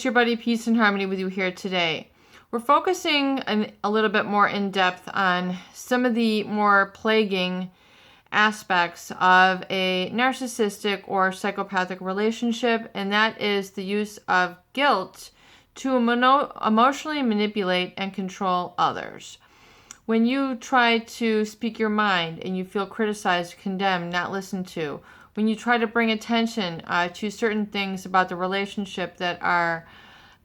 it's your buddy Peace and Harmony with you here today. We're focusing a little bit more in depth on some of the more plaguing aspects of a narcissistic or psychopathic relationship, and that is the use of guilt to emotionally manipulate and control others. When you try to speak your mind and you feel criticized, condemned, not listened to, when you try to bring attention to certain things about the relationship that are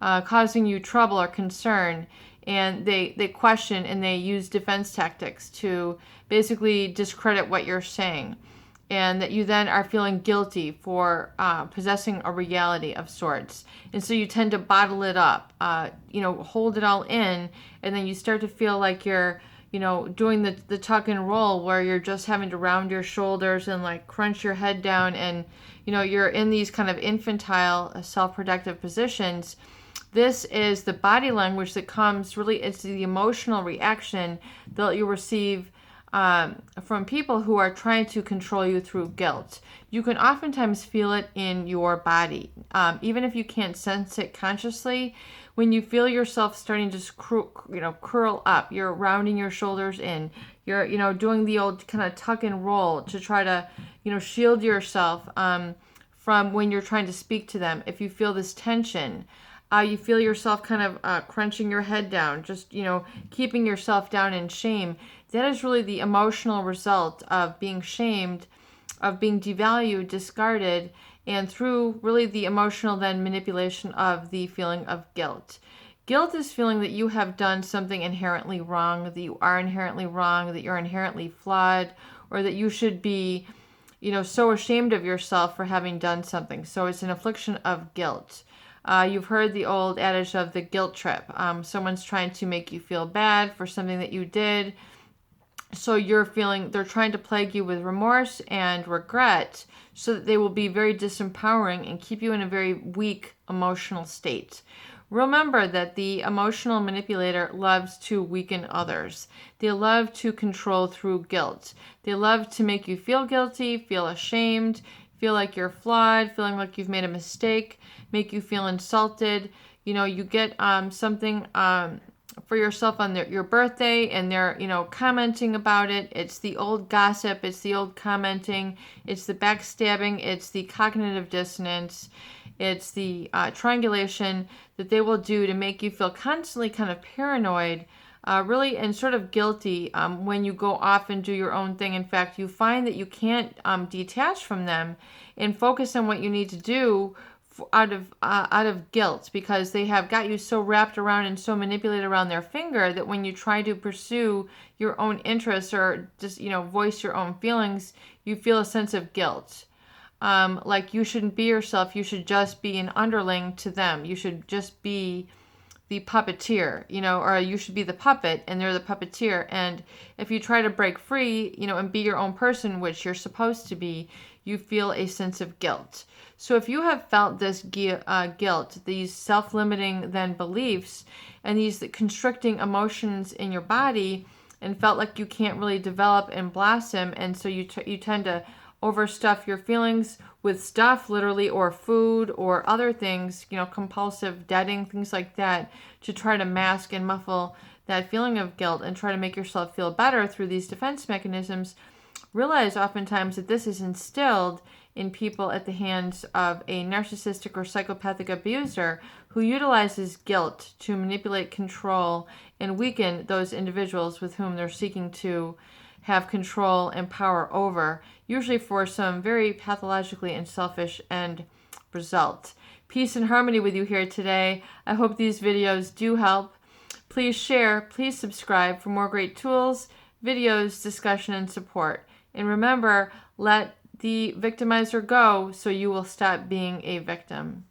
causing you trouble or concern, and they question and they use defense tactics to basically discredit what you're saying, and that you then are feeling guilty for possessing a reality of sorts. And so you tend to bottle it up, hold it all in, and then you start to feel like you're doing the tuck and roll where you're just having to round your shoulders and like crunch your head down, and you're in these kind of infantile self-protective positions. This is the body language that comes really, it's the emotional reaction that you receive from people who are trying to control you through guilt. You can oftentimes feel it in your body, even if you can't sense it consciously. When you feel yourself starting to curl up, you're rounding your shoulders in, you're doing the old kind of tuck and roll to try to shield yourself from when you're trying to speak to them. If you feel this tension, you feel yourself kind of crunching your head down, just keeping yourself down in shame. That is really the emotional result of being shamed, of being devalued, discarded, and through really the emotional then manipulation of the feeling of guilt. Guilt is feeling that you have done something inherently wrong, that you are inherently wrong, that you're inherently flawed, or that you should be, so ashamed of yourself for having done something. So it's an affliction of guilt. You've heard the old adage of the guilt trip. Someone's trying to make you feel bad for something that you did. So they're trying to plague you with remorse and regret so that they will be very disempowering and keep you in a very weak emotional state. Remember that the emotional manipulator loves to weaken others. They love to control through guilt. They love to make you feel guilty, feel ashamed, feel like you're flawed, feeling like you've made a mistake, make you feel insulted. You get something for yourself on your birthday, and they're commenting about it. It's the old gossip, it's the old commenting, it's the backstabbing, it's the cognitive dissonance, it's the triangulation that they will do to make you feel constantly kind of paranoid, really, and sort of guilty when you go off and do your own thing. In fact, you find that you can't detach from them and focus on what you need to do out of guilt, because they have got you so wrapped around and so manipulated around their finger that when you try to pursue your own interests or just voice your own feelings, you feel a sense of guilt, like you shouldn't be yourself. You should just be an underling to them. You should just be the puppeteer, or you should be the puppet and they're the puppeteer. And if you try to break free, and be your own person, which you're supposed to be, you feel a sense of guilt. So if you have felt this guilt, these self-limiting then beliefs, and these constricting emotions in your body, and felt like you can't really develop and blossom, and so you tend to overstuff your feelings with stuff, literally, or food, or other things, compulsive deading, things like that, to try to mask and muffle that feeling of guilt and try to make yourself feel better through these defense mechanisms. Realize oftentimes that this is instilled in people at the hands of a narcissistic or psychopathic abuser who utilizes guilt to manipulate, control, and weaken those individuals with whom they're seeking to have control and power over, usually for some very pathologically and selfish end result. Peace and harmony with you here today. I hope these videos do help. Please share, please subscribe for more great tools, videos, discussion, and support. And remember, let the victimizer go so you will stop being a victim.